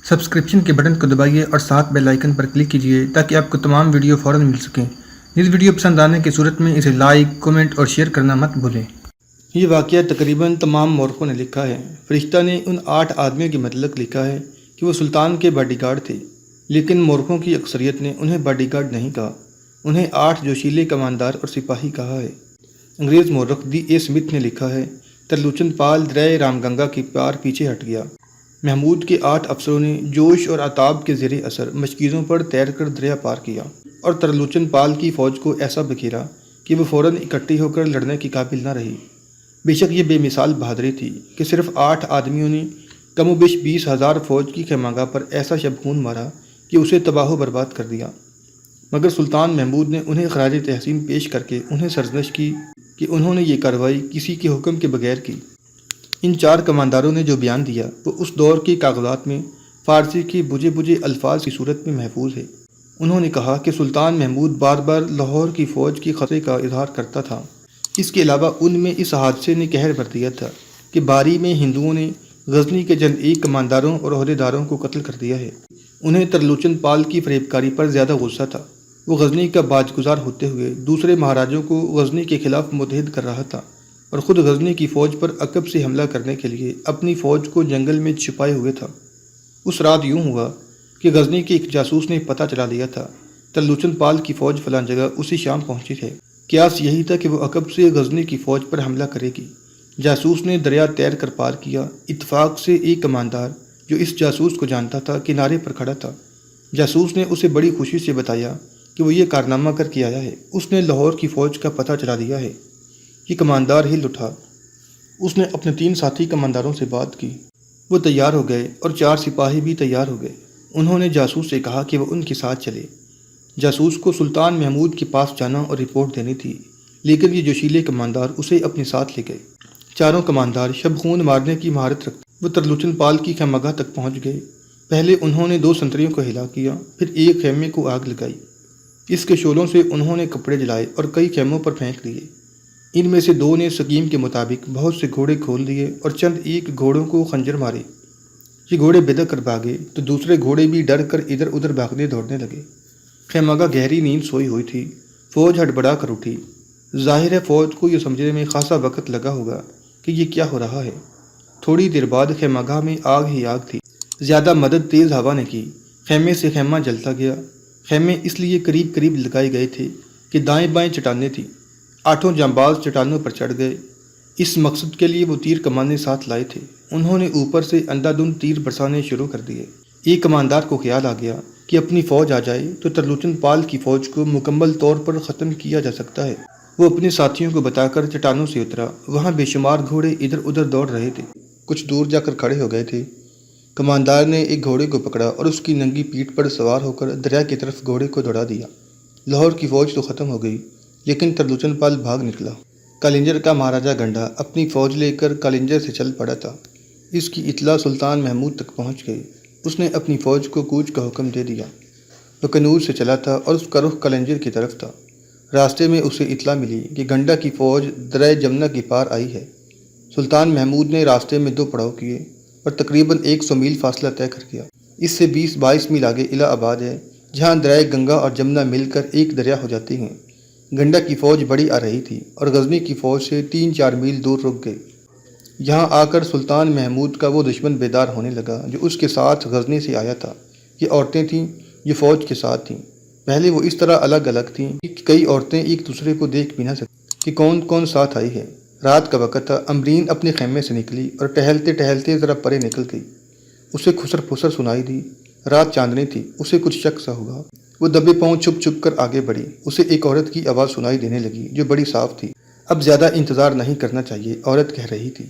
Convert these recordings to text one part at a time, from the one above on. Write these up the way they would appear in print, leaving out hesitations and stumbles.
Subscription کے button کو دبائیے اور ساتھ بیل آئیکن پر کلک کیجیے تاکہ آپ کو تمام ویڈیو فوراً مل سکیں۔ اس ویڈیو پسند آنے کی صورت میں اسے لائک، کمنٹ اور شیئر کرنا مت بھولیں۔ یہ واقعہ تقریباً تمام مورخوں نے لکھا ہے۔ فرشتہ نے ان 8 آدمیوں کے متعلق لکھا ہے کہ وہ سلطان کے باڈی گارڈ تھے، لیکن مورخوں کی اکثریت نے انہیں باڈی گارڈ نہیں کہا، انہیں 8 جوشیلے کماندار اور سپاہی کہا ہے۔ انگریز مورخ ڈی اے اسمتھ نے لکھا ہے، ترلوچن پال دریائے رام گنگا کے پار پیچھے ہٹ گیا۔ محمود کے 8 افسروں نے جوش اور عتاب کے زیر اثر مشکیزوں پر تیر کر دریا پار کیا اور ترلوچن پال کی فوج کو ایسا بکھیرا کہ وہ فوراً اکٹھی ہو کر لڑنے کی قابل نہ رہی۔ بے شک یہ بے مثال بہادری تھی کہ صرف 8 آدمیوں نے کم و بیش 20,000 فوج کی خیمگاہ پر ایسا شب خون مارا کہ اسے تباہ و برباد کر دیا۔ مگر سلطان محمود نے انہیں خراج تحسین پیش کر کے انہیں سرزنش کی کہ انہوں نے یہ کارروائی کسی کے حکم کے بغیر کی۔ ان 4 کمانداروں نے جو بیان دیا وہ اس دور کے کاغذات میں فارسی کے بجے بجے الفاظ کی صورت میں محفوظ ہے۔ انہوں نے کہا کہ سلطان محمود بار بار لاہور کی فوج کی خطرے کا اظہار کرتا تھا۔ اس کے علاوہ ان میں اس حادثے نے قہر بر دیا تھا کہ باری میں ہندوؤں نے غزنی کے چند 1 کمانداروں اور عہدیداروں کو قتل کر دیا ہے۔ انہیں ترلوچن پال کی فریب کاری پر زیادہ غصہ تھا۔ وہ غزنی کا باج گزار ہوتے ہوئے دوسرے مہاراجوں کو غزنی کے خلاف متحد کر رہا تھا اور خود غزنی کی فوج پر عقب سے حملہ کرنے کے لیے اپنی فوج کو جنگل میں چھپائے ہوئے تھا۔ اس رات یوں ہوا کہ غزنی کے ایک جاسوس نے پتہ چلا لیا تھا ترلوچن پال کی فوج فلاں جگہ اسی شام پہنچی ہے۔ قیاس یہی تھا کہ وہ عقب سے غزنی کی فوج پر حملہ کرے گی۔ جاسوس نے دریا تیر کر پار کیا۔ اتفاق سے ایک کماندار جو اس جاسوس کو جانتا تھا کنارے پر کھڑا تھا۔ جاسوس نے اسے بڑی خوشی سے بتایا کہ وہ یہ کارنامہ کر کے آیا ہے، اس نے لاہور کی فوج کا پتہ چلا دیا ہے۔ یہ کماندار ہل اٹھا۔ اس نے اپنے 3 ساتھی کمانداروں سے بات کی۔ وہ تیار ہو گئے اور 4 سپاہی بھی تیار ہو گئے۔ انہوں نے جاسوس سے کہا کہ وہ ان کے ساتھ چلے۔ جاسوس کو سلطان محمود کے پاس جانا اور رپورٹ دینی تھی، لیکن یہ جوشیلے کماندار اسے اپنے ساتھ لے گئے۔ چاروں کماندار شب خون مارنے کی مہارت رکھتے۔ وہ ترلوچن پال کی خیمگاہ تک پہنچ گئے۔ پہلے انہوں نے 2 سنتریوں کو ہلا کیا، پھر ایک خیمے کو آگ لگائی۔ اس کے شعلوں سے انہوں نے کپڑے جلائے اور کئی خیموں پر پھینک دیے۔ ان میں سے 2 نے سکیم کے مطابق بہت سے گھوڑے کھول دیے اور چند 1 گھوڑوں کو خنجر مارے۔ یہ گھوڑے بے کر بھاگے تو دوسرے گھوڑے بھی ڈر کر ادھر ادھر بھاگنے دوڑنے لگے۔ خیمگاہ گہری نیند سوئی ہوئی تھی۔ فوج ہڑبڑا کر اٹھی۔ ظاہر ہے فوج کو یہ سمجھنے میں خاصا وقت لگا ہوگا کہ یہ کیا ہو رہا ہے۔ تھوڑی دیر بعد خیمگاہ میں آگ ہی آگ تھی۔ زیادہ مدد تیز ہوا نے کی۔ خیمے سے خیمہ جلتا گیا۔ خیمے اس لیے قریب قریب لگائے گئے تھے کہ دائیں بائیں چٹانیں تھیں۔ 8 جانباز چٹانوں پر چڑھ گئے۔ اس مقصد کے لیے وہ تیر کمانے ساتھ لائے تھے۔ انہوں نے اوپر سے اندھا دھند تیر برسانے شروع کر دیے۔ ایک کماندار کو خیال آ گیا کہ اپنی فوج آ جائے تو ترلوچن پال کی فوج کو مکمل طور پر ختم کیا جا سکتا ہے۔ وہ اپنے ساتھیوں کو بتا کر چٹانوں سے اترا۔ وہاں بے شمار گھوڑے ادھر ادھر دوڑ رہے تھے۔ کچھ دور جا کر کھڑے ہو گئے تھے۔ کماندار نے ایک گھوڑے کو پکڑا اور اس کی ننگی پیٹھ پر سوار ہو کر دریا کی طرف گھوڑے کو دوڑا دیا۔ لاہور کی فوج تو ختم ہو گئی، لیکن ترلوچن پال بھاگ نکلا۔ کالنجر کا مہاراجہ گنڈا اپنی فوج لے کر کالنجر سے چل پڑا تھا۔ اس کی اطلاع سلطان محمود تک پہنچ گئی۔ اس نے اپنی فوج کو کوچ کا حکم دے دیا۔ وہ کنور سے چلا تھا اور اس کا رخ کالنجر کی طرف تھا۔ راستے میں اسے اطلاع ملی کہ گنڈا کی فوج دریائے جمنا کی پار آئی ہے۔ سلطان محمود نے راستے میں 2 پڑاؤ کیے اور تقریباً 100 میل فاصلہ طے کر گیا۔ اس سے 20-22 میل آگے الہ آباد ہے، جہاں دریائے گنگا اور جمنا مل کر ایک دریا ہو جاتی ہیں۔ گنڈا کی فوج بڑی آ رہی تھی اور غزنی کی فوج سے 3-4 میل دور رک گئی۔ یہاں آ کر سلطان محمود کا وہ دشمن بیدار ہونے لگا جو اس کے ساتھ غزنی سے آیا تھا۔ یہ عورتیں تھیں جو فوج کے ساتھ تھیں۔ پہلے وہ اس طرح الگ الگ تھیں کہ کئی عورتیں ایک دوسرے کو دیکھ بھی نہ سکتی کہ کون کون ساتھ آئی ہے۔ رات کا وقت تھا۔ امرین اپنے خیمے سے نکلی اور ٹہلتے ٹہلتے ذرا پرے نکل گئی۔ اسے خسر پھسر سنائی دی۔ رات چاندنی تھی۔ اسے کچھ شک سا ہوا۔ وہ دبے پاؤں چھپ چھپ کر آگے بڑھی۔ اسے ایک عورت کی آواز سنائی دینے لگی جو بڑی صاف تھی۔ اب زیادہ انتظار نہیں کرنا چاہیے، عورت کہہ رہی تھی۔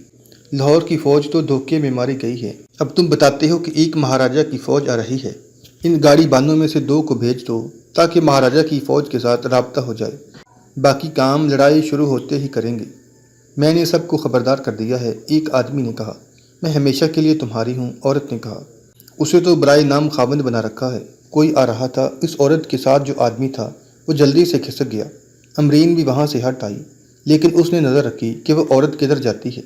لاہور کی فوج تو دھوکے میں ماری گئی ہے۔ اب تم بتاتے ہو کہ ایک مہاراجہ کی فوج آ رہی ہے۔ ان گاڑی بانوں میں سے 2 کو بھیج دو تاکہ مہاراجہ کی فوج کے ساتھ رابطہ ہو جائے۔ باقی کام لڑائی شروع ہوتے ہی کریں گے۔ میں نے سب کو خبردار کر دیا ہے، ایک آدمی نے کہا۔ میں ہمیشہ کے لیے تمہاری ہوں، عورت نے کہا۔ اسے تو برائے نام خاوند بنا رکھا ہے۔ کوئی آ رہا تھا۔ اس عورت کے ساتھ جو آدمی تھا وہ جلدی سے کھسک گیا۔ امرین بھی وہاں سے ہٹ آئی، لیکن اس نے نظر رکھی کہ وہ عورت کدھر جاتی ہے۔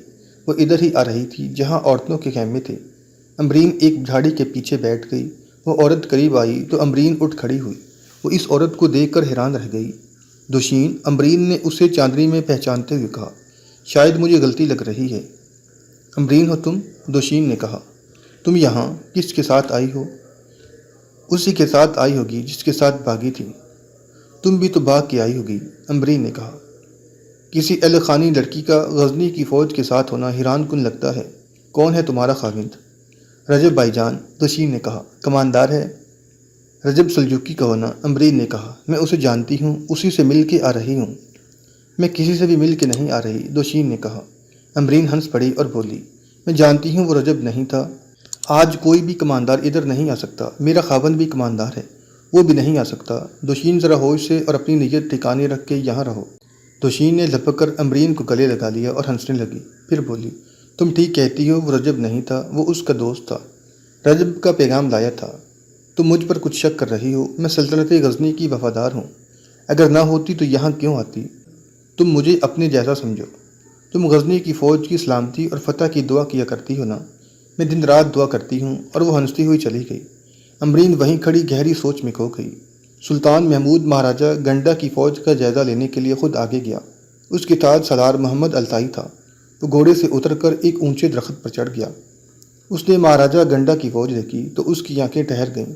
وہ ادھر ہی آ رہی تھی جہاں عورتوں کے خیمے تھے۔ امرین ایک جھاڑی کے پیچھے بیٹھ گئی۔ وہ عورت قریب آئی تو امرین اٹھ کھڑی ہوئی۔ وہ اس عورت کو دیکھ کر حیران رہ گئی۔ دوشین، امرین نے اسے چاندنی میں پہچانتے ہوئے کہا، شاید مجھے غلطی لگ رہی ہے۔ امرین ہو تم؟ دوشین نے کہا۔ تم یہاں کس کے ساتھ آئی ہو؟ اسی کے ساتھ آئی ہوگی جس کے ساتھ بھاگی تھی۔ تم بھی تو بھاگ کے آئی ہوگی، امرین نے کہا۔ کسی اہل خانی لڑکی کا غزنی کی فوج کے ساتھ ہونا حیران کن لگتا ہے۔ کون ہے تمہارا خاوند؟ رجب بھائی جان، دوشین نے کہا۔ کماندار ہے؟ رجب سلجوقی کا ہونا، امرین نے کہا۔ میں اسے جانتی ہوں، اسی سے مل کے آ رہی ہوں۔ میں کسی سے بھی مل کے نہیں آ رہی، دوشین نے کہا۔ امرین ہنس پڑی اور بولی، میں جانتی ہوں وہ رجب نہیں تھا۔ آج کوئی بھی کماندار ادھر نہیں آ سکتا۔ میرا خاوند بھی کماندار ہے، وہ بھی نہیں آ سکتا۔ دوشین ذرا ہوش سے اور اپنی نیت ٹھکانے رکھ کے یہاں رہو۔ دوشین نے لپک کر امرین کو گلے لگا لیا اور ہنسنے لگی۔ پھر بولی، تم ٹھیک کہتی ہو، وہ رجب نہیں تھا، وہ اس کا دوست تھا۔ رجب کا پیغام لایا تھا۔ تم مجھ پر کچھ شک کر رہی ہو؟ میں سلطنت غزنی کی وفادار ہوں۔ اگر نہ ہوتی تو یہاں کیوں آتی؟ تم مجھے اپنے جیسا سمجھو۔ تم غزنی کی فوج کی سلامتی اور فتح کی دعا کیا کرتی ہو نا؟ میں دن رات دعا کرتی ہوں۔ اور وہ ہنستی ہوئی چلی گئی۔ امرین وہیں کھڑی گہری سوچ میں کھو گئی۔ سلطان محمود مہاراجہ گنڈا کی فوج کا جائزہ لینے کے لیے خود آگے گیا۔ اس کے ساتھ سالار محمد التائی تھا۔ وہ گھوڑے سے اتر کر ایک اونچے درخت پر چڑھ گیا۔ اس نے مہاراجہ گنڈا کی فوج دیکھی تو اس کی آنکھیں ٹھہر گئیں۔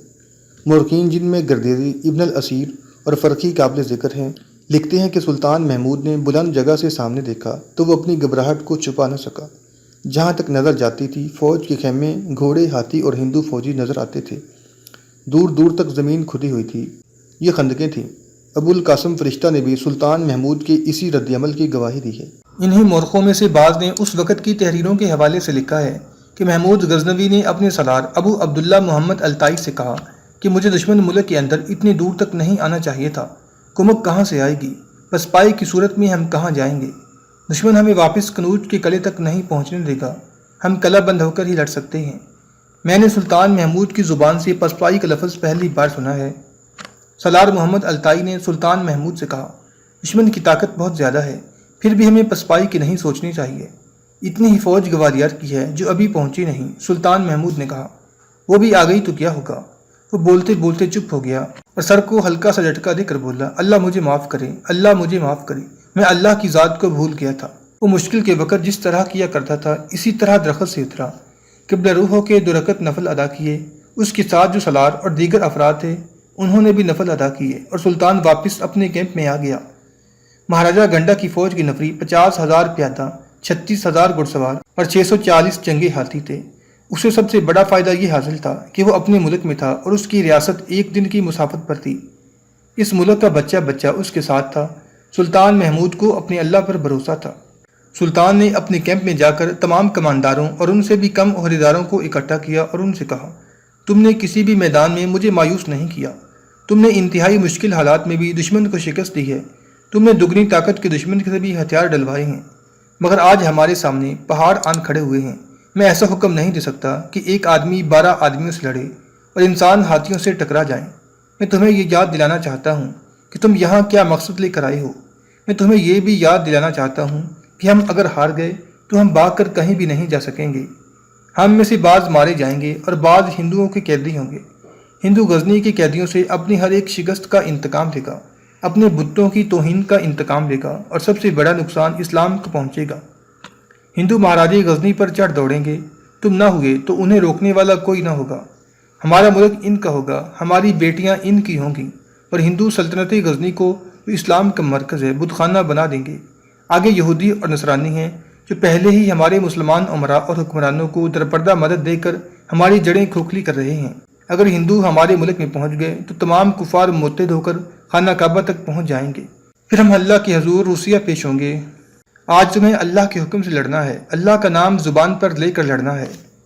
مورخین جن میں گردیری، ابن الاسیر اور فرقی قابل ذکر ہیں، لکھتے ہیں کہ سلطان محمود نے بلند جگہ سے سامنے دیکھا تو وہ اپنی گھبراہٹ کو چھپا نہ سکا۔ جہاں تک نظر جاتی تھی فوج کے خیمے، گھوڑے، ہاتھی اور ہندو فوجی نظر آتے تھے۔ دور دور تک زمین کھدی ہوئی تھی۔ یہ خندقیں تھیں۔ ابو القاسم فرشتہ نے بھی سلطان محمود کے اسی رد عمل کی گواہی دی ہے۔ انہی مورخوں میں سے بعض نے اس وقت کی تحریروں کے حوالے سے لکھا ہے کہ محمود غزنوی نے اپنے سالار ابو عبداللہ محمد التائی سے کہا کہ مجھے دشمن ملک کے اندر اتنی دور تک نہیں آنا چاہیے تھا۔ کمک کہاں سے آئے گی؟ بس پائی کی صورت میں ہم کہاں جائیں گے؟ دشمن ہمیں واپس کنوج کے قلعے تک نہیں پہنچنے دے گا۔ ہم قلعہ بند ہو کر ہی لڑ سکتے ہیں۔ میں نے سلطان محمود کی زبان سے پسپائی کا لفظ پہلی بار سنا ہے۔ سالار محمد التائی نے سلطان محمود سے کہا، دشمن کی طاقت بہت زیادہ ہے، پھر بھی ہمیں پسپائی کی نہیں سوچنی چاہیے۔ اتنی ہی فوج گوالیار کی ہے جو ابھی پہنچی نہیں، سلطان محمود نے کہا۔ وہ بھی آ گئی تو کیا ہوگا؟ وہ بولتے بولتے چپ ہو گیا اور سر کو ہلکا سا جھٹکا دے کر بولا، اللہ مجھے معاف کرے، اللہ مجھے معاف کرے، میں اللہ کی ذات کو بھول گیا تھا۔ وہ مشکل کے وقت جس طرح کیا کرتا تھا اسی طرح درخت سے اترا، قبلہ روح ہو کے 2 رکعت نفل ادا کیے۔ اس کے ساتھ جو سالار اور دیگر افراد تھے انہوں نے بھی نفل ادا کیے اور سلطان واپس اپنے کیمپ میں آ گیا۔ مہاراجہ گنڈا کی فوج کی نفری 50,000 پیادہ، 36,000 گھڑ سوار اور 640 جنگی ہاتھی تھے۔ اسے سب سے بڑا فائدہ یہ حاصل تھا کہ وہ اپنے ملک میں تھا اور اس کی ریاست ایک دن کی مسافت پر تھی۔ اس ملک کا بچہ بچہ اس کے ساتھ تھا۔ سلطان محمود کو اپنے اللہ پر بھروسہ تھا۔ سلطان نے اپنے کیمپ میں جا کر تمام کمانداروں اور ان سے بھی کم عہدیداروں کو اکٹھا کیا اور ان سے کہا، تم نے کسی بھی میدان میں مجھے مایوس نہیں کیا۔ تم نے انتہائی مشکل حالات میں بھی دشمن کو شکست دی ہے۔ تم نے دگنی طاقت کے دشمن سے بھی ہتھیار ڈلوائے ہیں، مگر آج ہمارے سامنے پہاڑ آن کھڑے ہوئے ہیں۔ میں ایسا حکم نہیں دے سکتا کہ ایک آدمی 12 آدمیوں سے لڑے اور انسان ہاتھیوں سے ٹکرا جائیں۔ میں تمہیں یہ یاد دلانا چاہتا ہوں کہ تم یہاں کیا مقصد لے کر آئے ہو۔ میں تمہیں یہ بھی یاد دلانا چاہتا ہوں کہ ہم اگر ہار گئے تو ہم بھاگ کر کہیں بھی نہیں جا سکیں گے۔ ہم میں سے بعض مارے جائیں گے اور بعض ہندوؤں کے قیدی ہوں گے۔ ہندو غزنی کے قیدیوں سے اپنی ہر ایک شکست کا انتقام لے گا، اپنے بتوں کی توہین کا انتقام لے گا اور سب سے بڑا نقصان اسلام کو پہنچے گا۔ ہندو مہاراجے غزنی پر چڑھ دوڑیں گے، تم نہ ہوئے تو انہیں روکنے والا کوئی نہ ہوگا۔ ہمارا ملک ان کا ہوگا، ہماری بیٹیاں ان کی ہوں گی اور ہندو سلطنت غزنی کو جو اسلام کا مرکز ہے بت خانہ بنا دیں گے۔ آگے یہودی اور نصرانی ہیں جو پہلے ہی ہمارے مسلمان عمراء اور حکمرانوں کو درپردہ مدد دے کر ہماری جڑیں کھوکھلی کر رہے ہیں۔ اگر ہندو ہمارے ملک میں پہنچ گئے تو تمام کفار متحد ہو کر خانہ کعبہ تک پہنچ جائیں گے۔ پھر ہم اللہ کے حضور روسیہ پیش ہوں گے۔ آج تمہیں اللہ کے حکم سے لڑنا ہے، اللہ کا نام زبان پر لے کر لڑنا ہے۔